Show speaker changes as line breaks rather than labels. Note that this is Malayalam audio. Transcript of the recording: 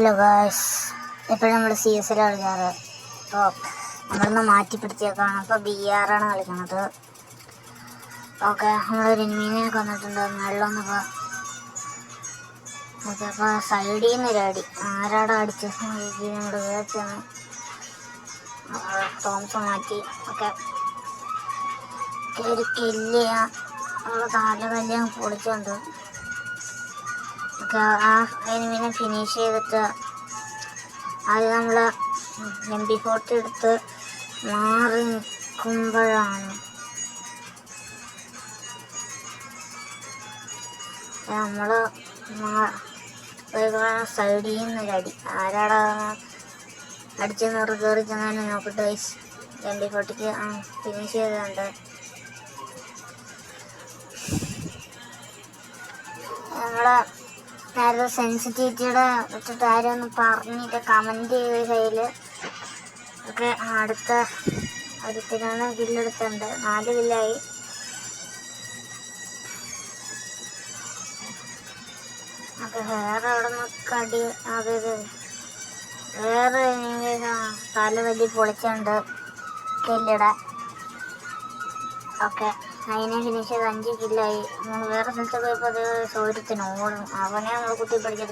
ഹലോ ഗായ്സ്, എപ്പോഴും നമ്മൾ CS കളിക്കാറ്. അപ്പോൾ നമ്മളിന്ന് മാറ്റി പിടിച്ചേക്കാണ്. അപ്പോൾ BR ആണ് കളിക്കണത്. ഓക്കെ, നമ്മളൊരു എനിമീനെ കൊന്നിട്ടുണ്ട്. വെള്ളമൊന്നപ്പോൾ ഓക്കെ. അപ്പോൾ സൈഡിൽ നിന്ന് ഒരു അടി, ആരാടെ അടിച്ച് നമ്മുടെ വേർച്ചാണ്. തോംസ് മാറ്റി. ഓക്കെ, ഒരു കില്ല് ചെയ്യാൻ നമ്മൾ താഴെ കല്യാൺ പൊളിച്ചുണ്ട്. ആ എനിമിനെ ഫിനിഷ് ചെയ്തിട്ട് അത് നമ്മൾ MP40 എടുത്ത് മാറി നിൽക്കുമ്പോഴാണ് നമ്മൾ സൈഡിൽ നിന്നൊരടി, ആരാടാ അടിച്ചെന്ന് കയറി ചെന്നാലും നോക്കിട്ട് MP40ക്ക് ഫിനിഷ് ചെയ്തുണ്ട്. നമ്മളെ നേരത്തെ സെൻസിറ്റിവിറ്റിയുടെ വെച്ചിട്ട് ആരും ഒന്ന് പറഞ്ഞിട്ട് കമൻറ്റ് ചെയ്ത കയ്യിൽ ഒക്കെ അടുത്ത ഒരുത്തിനാണ് കില്ലെടുത്തുണ്ട്. 4 കില്ലായി. ഓക്കെ, വേറെ അവിടെ നിന്നൊക്കെ അടി, അതായത് വേറെ തല വലിയ പൊളിച്ചുണ്ട് കില്ലിടെ. ഓക്കെ, അതിനെ ഫിനിഷ് ചെയ്ത് 5 കില്ലായി. നമ്മൾ വേറെ സ്ഥലത്ത് പോയപ്പോൾ അത് സൗര്യത്തിന് ഓടും. അവനെ നമ്മൾ കുത്തി പിടിച്ചത്.